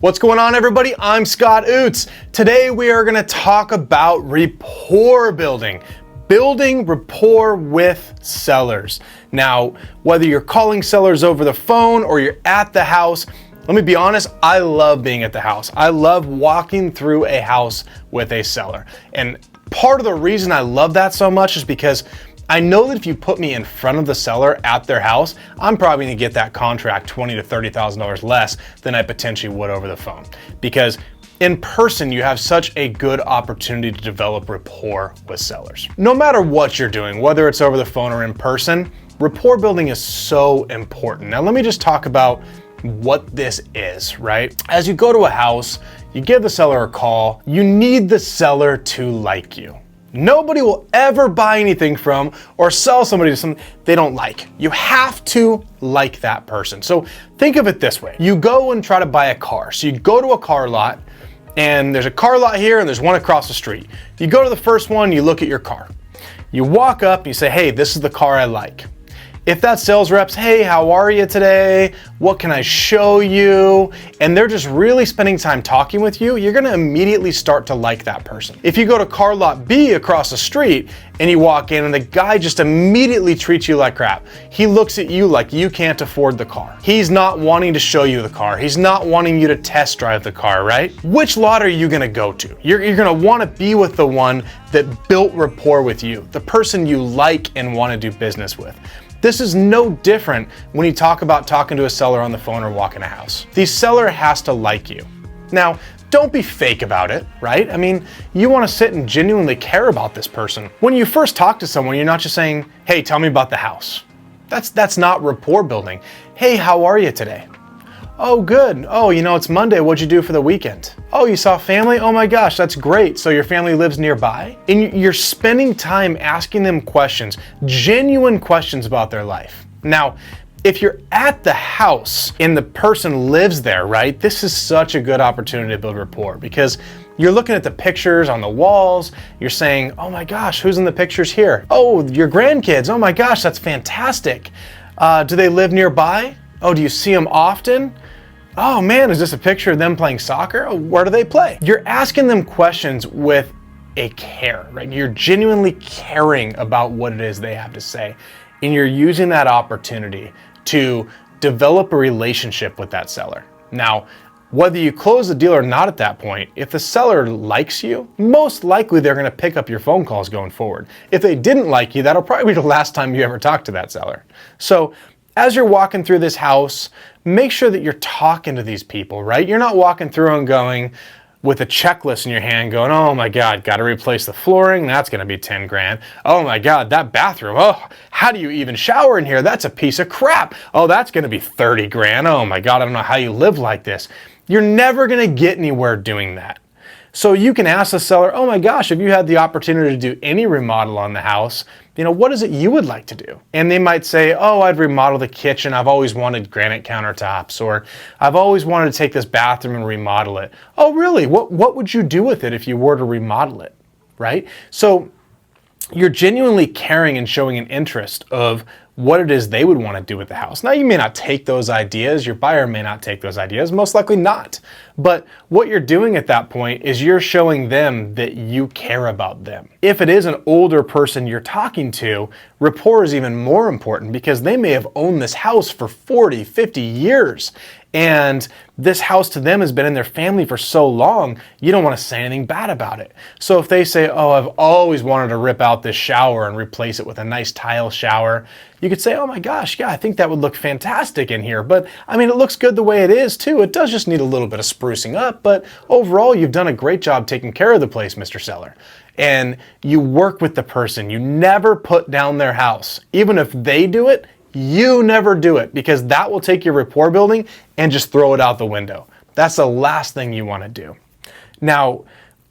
What's going on, everybody? I'm Scott Oots. Today we are going to talk about rapport building. Building rapport with sellers. Now, whether you're calling sellers over the phone or you're at the house, let me be honest, I love being at the house. I love walking through a house with a seller. And part of the reason I love that so much is because I know that if you put me in front of the seller at their house, I'm probably gonna get that contract $20,000 to $30,000 less than I potentially would over the phone. Because in person, you have such a good opportunity to develop rapport with sellers. No matter what you're doing, whether it's over the phone or in person, rapport building is so important. Now let me just talk about what this is, right? As you go to a house, you give the seller a call, you need the seller to like you. Nobody will ever buy anything from or sell somebody to something they don't like. You have to like that person. So think of it this way. You go and try to buy a car. So you go to a car lot and there's a car lot here and there's one across the street. You go to the first one, you look at your car. You walk up, you say, hey, this is the car I like. If that sales rep's, hey, how are you today? What can I show you? And they're just really spending time talking with you, you're gonna immediately start to like that person. If you go to car lot B across the street and you walk in and the guy just immediately treats you like crap, he looks at you like you can't afford the car. He's not wanting to show you the car. He's not wanting you to test drive the car, right? Which lot are you gonna go to? You're gonna wanna be with the one that built rapport with you, the person you like and wanna do business with. This is no different when you talk about talking to a seller on the phone or walking a house. The seller has to like you. Now, don't be fake about it, right? I mean, you want to sit and genuinely care about this person. When you first talk to someone, you're not just saying, hey, tell me about the house. That's not rapport building. Hey, how are you today? Oh, good. Oh, you know, it's Monday. What'd you do for the weekend? Oh, you saw family? Oh my gosh, that's great. So your family lives nearby? And you're spending time asking them questions, genuine questions about their life. Now, if you're at the house and the person lives there, right? This is such a good opportunity to build rapport because you're looking at the pictures on the walls. You're saying, oh my gosh, who's in the pictures here? Oh, your grandkids. Oh my gosh, that's fantastic. Do they live nearby? Oh, do you see them often? Oh man, is this a picture of them playing soccer? Oh, where do they play? You're asking them questions with a care, right? You're genuinely caring about what it is they have to say. And you're using that opportunity to develop a relationship with that seller. Now, whether you close the deal or not at that point, if the seller likes you, most likely they're gonna pick up your phone calls going forward. If they didn't like you, that'll probably be the last time you ever talk to that seller. So as you're walking through this house, make sure that you're talking to these people, right? You're not walking through and going with a checklist in your hand going, oh my God, got to replace the flooring. That's going to be 10 grand. Oh my God, that bathroom. Oh, how do you even shower in here? That's a piece of crap. Oh, that's going to be 30 grand. Oh my God, I don't know how you live like this. You're never going to get anywhere doing that. So you can ask the seller, oh my gosh, if you had the opportunity to do any remodel on the house, you know, what is it you would like to do? And they might say, oh, I'd remodel the kitchen. I've always wanted granite countertops, or I've always wanted to take this bathroom and remodel it. Oh, really? What would you do with it if you were to remodel it, right? So you're genuinely caring and showing an interest of what it is they would want to do with the house. Now, you may not take those ideas, your buyer may not take those ideas, most likely not. But what you're doing at that point is you're showing them that you care about them. If it is an older person you're talking to, rapport is even more important because they may have owned this house for 40, 50 years. And this house to them has been in their family for so long, you don't want to say anything bad about it. So if they say, oh, I've always wanted to rip out this shower and replace it with a nice tile shower, you could say, oh my gosh, yeah, I think that would look fantastic in here. But I mean, it looks good the way it is too. It does just need a little bit of sprucing up, but overall, you've done a great job taking care of the place, Mr. Seller. And you work with the person. You never put down their house. Even if they do it, you never do it because that will take your rapport building and just throw it out the window. That's the last thing you want to do. Now,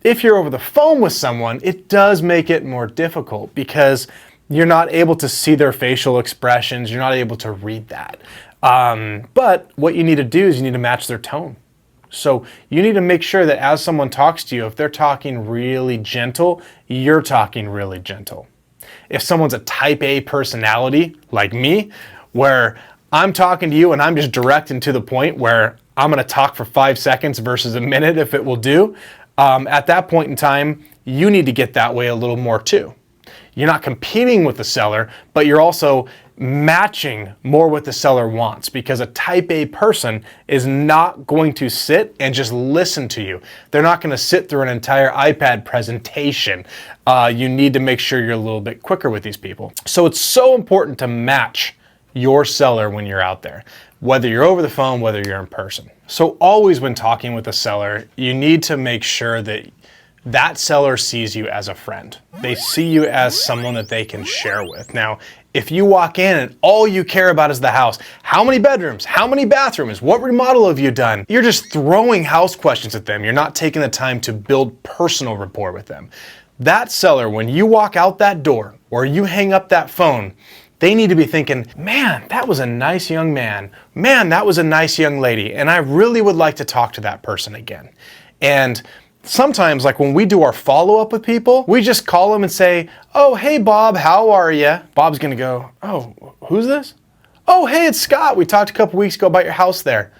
if you're over the phone with someone, it does make it more difficult because you're not able to see their facial expressions. You're not able to read that. But what you need to do is you need to match their tone. So you need to make sure that as someone talks to you, if they're talking really gentle, you're talking really gentle. If someone's a type A personality like me, where I'm talking to you and I'm just direct and to the point where I'm gonna talk for 5 seconds versus a minute if it will do. At that point in time, you need to get that way a little more too. You're not competing with the seller, but you're also matching more what the seller wants, because a type A person is not going to sit and just listen to you. They're not going to sit through an entire iPad presentation. You need to make sure you're a little bit quicker with these people. So it's so important to match your seller when you're out there, whether you're over the phone, whether you're in person. So always when talking with a seller, you need to make sure that that seller sees you as a friend. They see you as someone that they can share with. Now, if you walk in and all you care about is the house, how many bedrooms, how many bathrooms, what remodel have you done? You're just throwing house questions at them. You're not taking the time to build personal rapport with them. That seller, when you walk out that door or you hang up that phone, they need to be thinking, man, that was a nice young man. Man, that was a nice young lady. And I really would like to talk to that person again. And sometimes, like when we do our follow-up with people, we just call them and say, oh, hey, Bob, how are you? Bob's gonna go, oh, who's this? Oh, hey, it's Scott. We talked a couple weeks ago about your house there.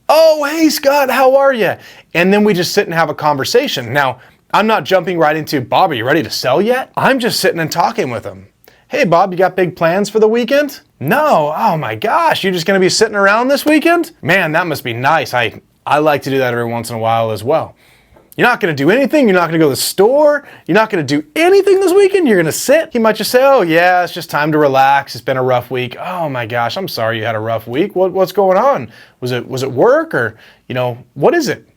Oh, hey, Scott, how are you? And then we just sit and have a conversation. Now, I'm not jumping right into, Bob, are you ready to sell yet? I'm just sitting and talking with them. Hey, Bob, you got big plans for the weekend? No, oh my gosh, you're just gonna be sitting around this weekend? Man, that must be nice. I like to do that every once in a while as well. You're not going to do anything. You're not going to go to the store. You're not going to do anything this weekend. You're going to sit. He might just say, oh yeah, it's just time to relax. It's been a rough week. Oh my gosh, I'm sorry you had a rough week. What's going on? Was it work, or, what is it?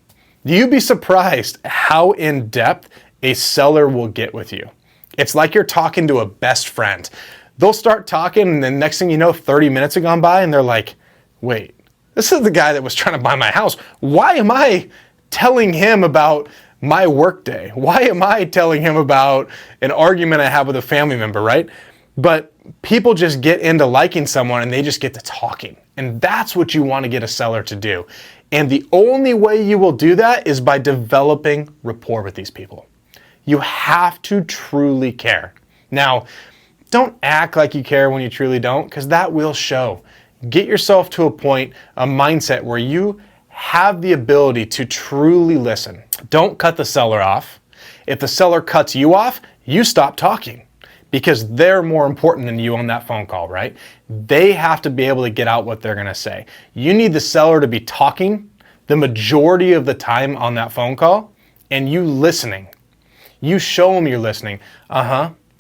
You'd be surprised how in depth a seller will get with you. It's like you're talking to a best friend. They'll start talking, and then next thing you know, 30 minutes have gone by and they're like, wait, this is the guy that was trying to buy my house. Why am I telling him about my work day? Why am I telling him about an argument I have with a family member, right? But people just get into liking someone and they just get to talking. And that's what you want to get a seller to do. And the only way you will do that is by developing rapport with these people. You have to truly care. Now, don't act like you care when you truly don't, because that will show. Get yourself to a point, a mindset where you have the ability to truly listen. Don't cut the seller off. If the seller cuts you off, you stop talking, because they're more important than you on that phone call, right? They have to be able to get out what they're gonna say. You need the seller to be talking the majority of the time on that phone call, and you listening. You show them you're listening.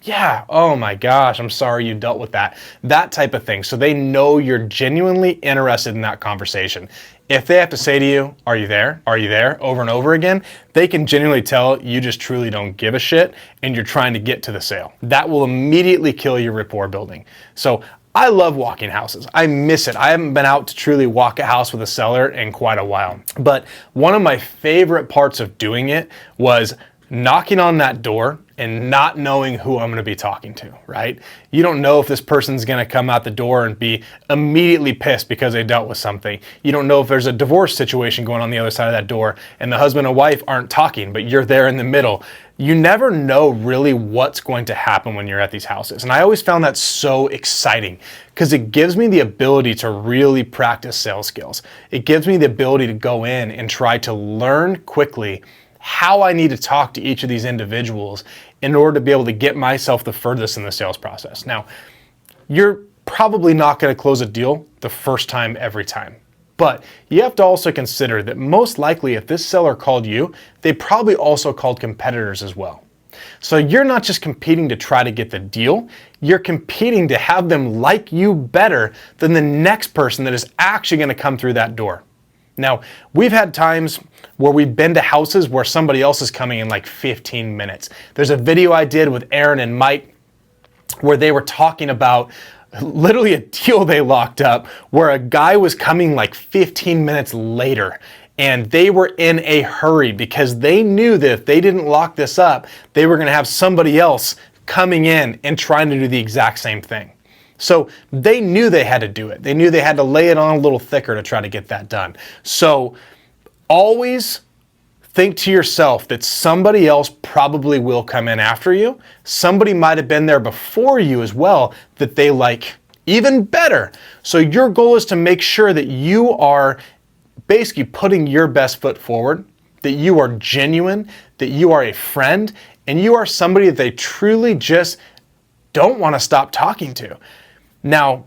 Yeah, oh my gosh, I'm sorry you dealt with that. That type of thing. So they know you're genuinely interested in that conversation. If they have to say to you, are you there? Are you there? Over and over again, they can genuinely tell you just truly don't give a shit and you're trying to get to the sale. That will immediately kill your rapport building. So I love walking houses. I miss it. I haven't been out to truly walk a house with a seller in quite a while. But one of my favorite parts of doing it was knocking on that door and not knowing who I'm going to be talking to, right? You don't know if this person's going to come out the door and be immediately pissed because they dealt with something. You don't know if there's a divorce situation going on the other side of that door and the husband and wife aren't talking, but you're there in the middle. You never know really what's going to happen when you're at these houses. And I always found that so exciting because it gives me the ability to really practice sales skills. It gives me the ability to go in and try to learn quickly how I need to talk to each of these individuals in order to be able to get myself the furthest in the sales process. Now, you're probably not going to close a deal the first time every time, but you have to also consider that most likely if this seller called you, they probably also called competitors as well. So you're not just competing to try to get the deal, you're competing to have them like you better than the next person that is actually going to come through that door. Now, we've had times where we've been to houses where somebody else is coming in like 15 minutes. There's a video I did with Aaron and Mike where they were talking about literally a deal they locked up where a guy was coming like 15 minutes later, and they were in a hurry because they knew that if they didn't lock this up, they were going to have somebody else coming in and trying to do the exact same thing. So they knew they had to do it. They knew they had to lay it on a little thicker to try to get that done. So always think to yourself that somebody else probably will come in after you. Somebody might have been there before you as well that they like even better. So your goal is to make sure that you are basically putting your best foot forward, that you are genuine, that you are a friend, and you are somebody that they truly just don't want to stop talking to. Now,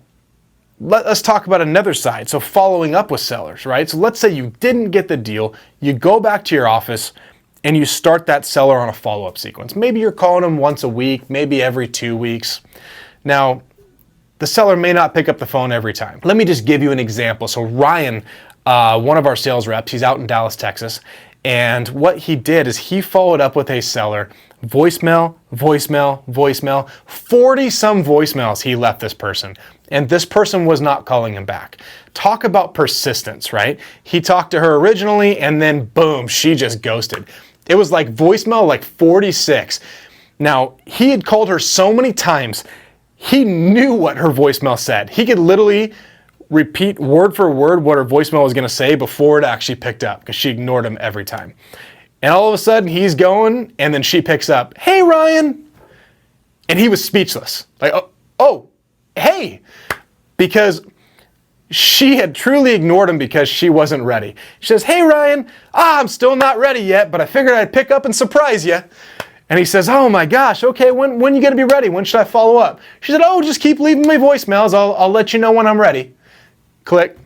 let's talk about another side. So following up with sellers, right? So let's say you didn't get the deal, you go back to your office and you start that seller on a follow-up sequence. Maybe you're calling them once a week, maybe every 2 weeks. Now, the seller may not pick up the phone every time. Let me just give you an example. So Ryan, one of our sales reps, he's out in Dallas, Texas. And what he did is he followed up with a seller, voicemail, 40 some voicemails he left this person. And this person was not calling him back. Talk about persistence, right? He talked to her originally and then boom, she just ghosted. It was like voicemail like 46. Now, he had called her so many times, he knew what her voicemail said. He could literally repeat word for word what her voicemail was gonna say before it actually picked up, because she ignored him every time. And all of a sudden he's going, and then she picks up, "Hey, Ryan." And he was speechless. Like, oh, hey, because she had truly ignored him because she wasn't ready. She says, "Hey, Ryan, I'm still not ready yet, but I figured I'd pick up and surprise you." And he says, "Oh my gosh, okay, when you gonna be ready? When should I follow up?" She said, "Oh, just keep leaving me voicemails. I'll let you know when I'm ready." Click.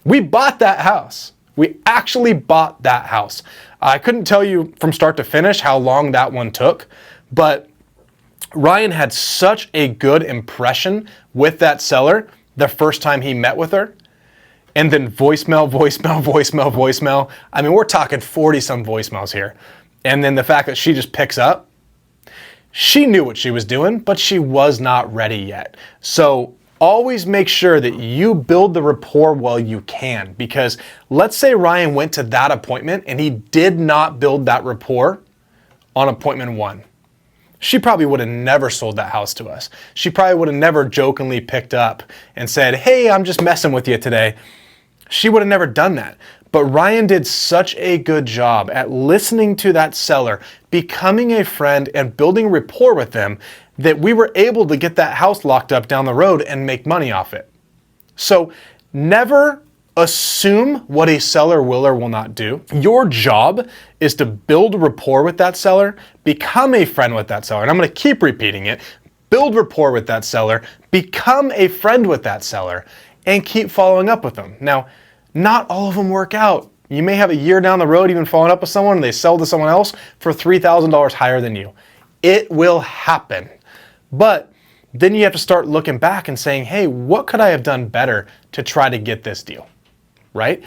We bought that house. We actually bought that house. I couldn't tell you from start to finish how long that one took, but Ryan had such a good impression with that seller the first time he met with her. And then voicemail. I mean, we're talking 40 some voicemails here. And then the fact that she just picks up, she knew what she was doing, but she was not ready yet. So always make sure that you build the rapport while you can, because let's say Ryan went to that appointment and he did not build that rapport on appointment 1. She probably would have never sold that house to us. She probably would have never jokingly picked up and said, "Hey, I'm just messing with you today." She would have never done that. But Ryan did such a good job at listening to that seller, becoming a friend and building rapport with them, that we were able to get that house locked up down the road and make money off it. So never assume what a seller will or will not do. Your job is to build rapport with that seller, become a friend with that seller. And I'm going to keep repeating it. Build rapport with that seller, become a friend with that seller, and keep following up with them. Now, not all of them work out. You may have a year down the road even following up with someone and they sell to someone else for $3,000 higher than you. It will happen. But then you have to start looking back and saying, "Hey, what could I have done better to try to get this deal?" Right?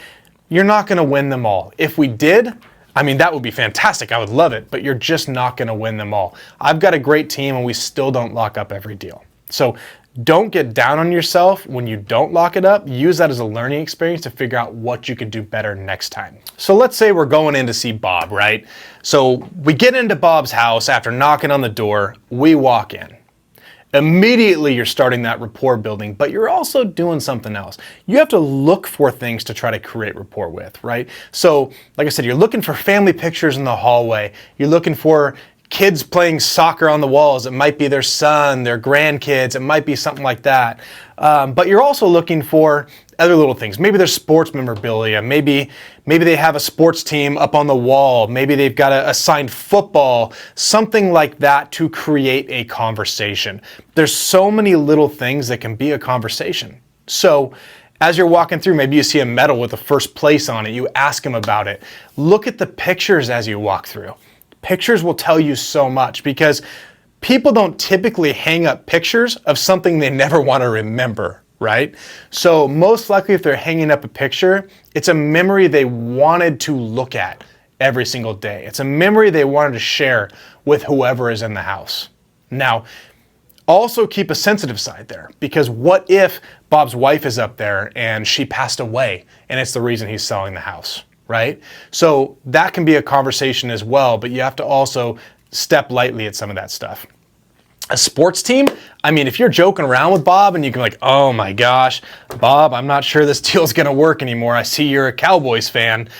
You're not going to win them all. If we did, I mean, that would be fantastic. I would love it, but you're just not going to win them all. I've got a great team and we still don't lock up every deal. So don't get down on yourself when you don't lock it up. Use that as a learning experience to figure out what you could do better next time. So let's say we're going in to see Bob, right? So we get into Bob's house after knocking on the door. We walk in. Immediately you're starting that rapport building, but you're also doing something else. You have to look for things to try to create rapport with, right? So like I said, you're looking for family pictures in the hallway. You're looking for kids playing soccer on the walls. It might be their son, their grandkids. It might be something like that. But you're also looking for other little things. Maybe there's sports memorabilia. Maybe they have a sports team up on the wall. Maybe they've got a signed football, something like that to create a conversation. There's so many little things that can be a conversation. So as you're walking through, maybe you see a medal with a first place on it. You ask them about it. Look at the pictures as you walk through. Pictures will tell you so much, because people don't typically hang up pictures of something they never want to remember, right? So most likely if they're hanging up a picture, it's a memory they wanted to look at every single day. It's a memory they wanted to share with whoever is in the house. Now, also keep a sensitive side there, because what if Bob's wife is up there and she passed away and it's the reason he's selling the house? Right? So that can be a conversation as well, but you have to also step lightly at some of that stuff. A sports team, I mean, if you're joking around with Bob and you can be like, "Oh my gosh, Bob, I'm not sure this deal's gonna work anymore. I see you're a Cowboys fan.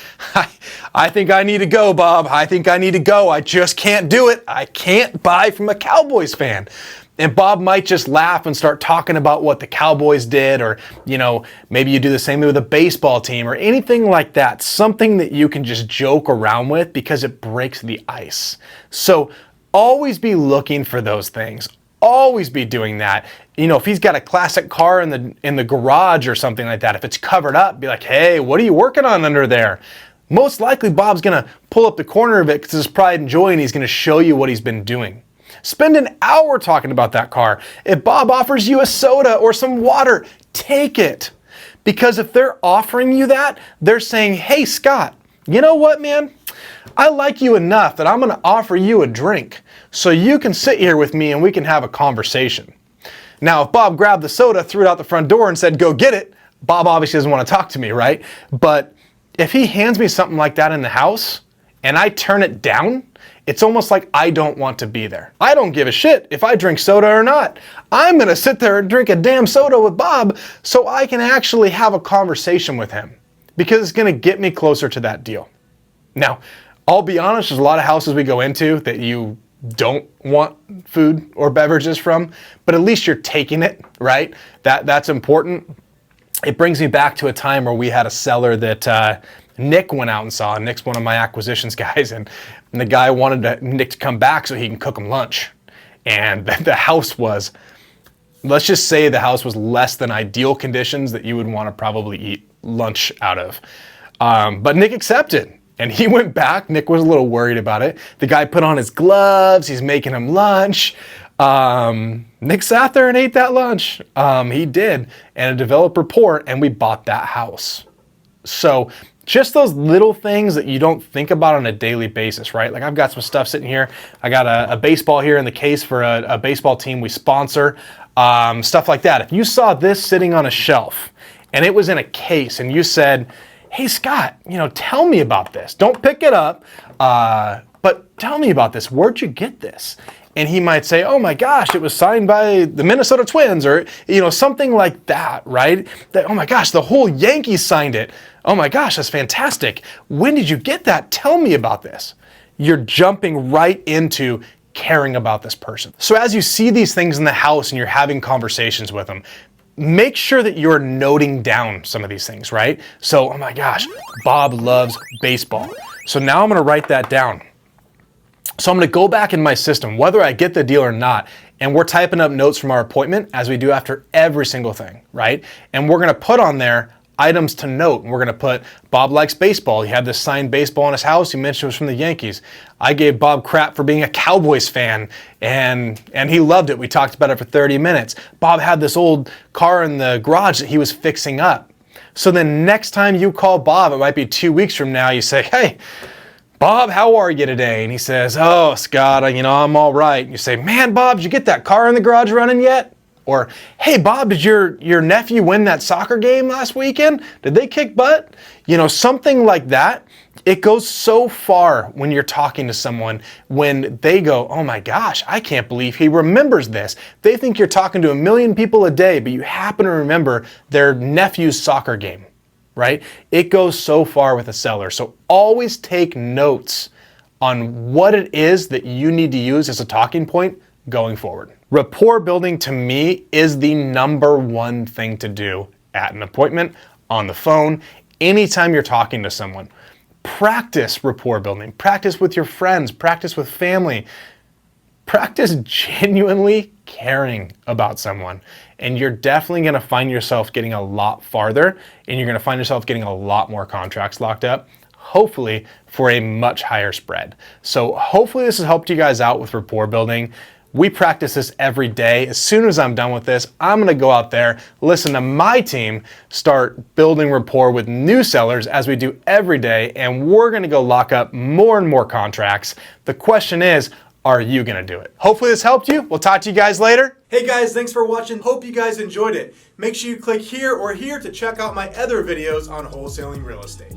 I think I need to go, Bob. I think I need to go. I just can't do it. I can't buy from a Cowboys fan." And Bob might just laugh and start talking about what the Cowboys did, or, you know, maybe you do the same with a baseball team or anything like that. Something that you can just joke around with because it breaks the ice. So always be looking for those things. Always be doing that. You know, if he's got a classic car in the garage or something like that, if it's covered up, be like, hey, what are you working on under there? Most likely Bob's gonna pull up the corner of it because it's pride and joy, and he's gonna show you what he's been doing. Spend an hour talking about that car. If Bob offers you a soda or some water, take it. Because if they're offering you that, they're saying, hey, Scott, you know what, man? I like you enough that I'm gonna offer you a drink so you can sit here with me and we can have a conversation. Now, if Bob grabbed the soda, threw it out the front door and said, go get it, Bob obviously doesn't want to talk to me, right? But if he hands me something like that in the house and I turn it down, it's almost like I don't want to be there. I don't give a shit if I drink soda or not. I'm gonna sit there and drink a damn soda with Bob so I can actually have a conversation with him, because it's gonna get me closer to that deal. Now, I'll be honest, there's a lot of houses we go into that you don't want food or beverages from, but at least you're taking it, right? That's important. It brings me back to a time where we had a seller that Nick went out and saw. Nick's one of my acquisitions guys, and the guy wanted Nick to come back so he can cook him lunch. And the house was, let's just say the house was less than ideal conditions that you would want to probably eat lunch out of. But Nick accepted, and he went back. Nick was a little worried about it. The guy put on his gloves. He's making him lunch. Nick sat there and ate that lunch. He did, and it developed rapport, and we bought that house. So just those little things that you don't think about on a daily basis, right? Like I've got some stuff sitting here. I got a baseball here in the case for a baseball team we sponsor, stuff like that. If you saw this sitting on a shelf and it was in a case and you said, hey, Scott, you know, tell me about this. Don't pick it up, but tell me about this. Where'd you get this? And he might say, oh my gosh, it was signed by the Minnesota Twins, or, you know, something like that, right? That, oh my gosh, the whole Yankees signed it. Oh my gosh, that's fantastic. When did you get that? Tell me about this. You're jumping right into caring about this person. So as you see these things in the house and you're having conversations with them, make sure that you're noting down some of these things, right? So, oh my gosh, Bob loves baseball. So now I'm gonna write that down. So I'm gonna go back in my system, whether I get the deal or not, and we're typing up notes from our appointment as we do after every single thing, right? And we're gonna put on there items to note, and we're gonna put, Bob likes baseball. He had this signed baseball in his house. He mentioned it was from the Yankees. I gave Bob crap for being a Cowboys fan, and he loved it. We talked about it for 30 minutes. Bob had this old car in the garage that he was fixing up. So then next time you call Bob, it might be 2 weeks from now, you say, hey, Bob, how are you today? And he says, oh, Scott, you know, I'm all right. And you say, man, Bob, did you get that car in the garage running yet? Or, hey, Bob, did your nephew win that soccer game last weekend? Did they kick butt? You know, something like that. It goes so far when you're talking to someone when they go, oh my gosh, I can't believe he remembers this. They think you're talking to 1 million people a day, but you happen to remember their nephew's soccer game. Right? It goes so far with a seller. So always take notes on what it is that you need to use as a talking point going forward. Rapport building to me is the #1 thing to do at an appointment, on the phone, anytime you're talking to someone. Practice rapport building. Practice with your friends. Practice with family. Practice genuinely caring about someone, and you're definitely going to find yourself getting a lot farther, and you're going to find yourself getting a lot more contracts locked up, hopefully for a much higher spread. So hopefully this has helped you guys out with rapport building. We practice this every day. As soon as I'm done with this, I'm going to go out there, listen to my team start building rapport with new sellers as we do every day, and we're going to go lock up more and more contracts. The question is, are you gonna do it? Hopefully this helped you. We'll talk to you guys later. Hey guys, thanks for watching. Hope you guys enjoyed it. Make sure you click here or here to check out my other videos on wholesaling real estate.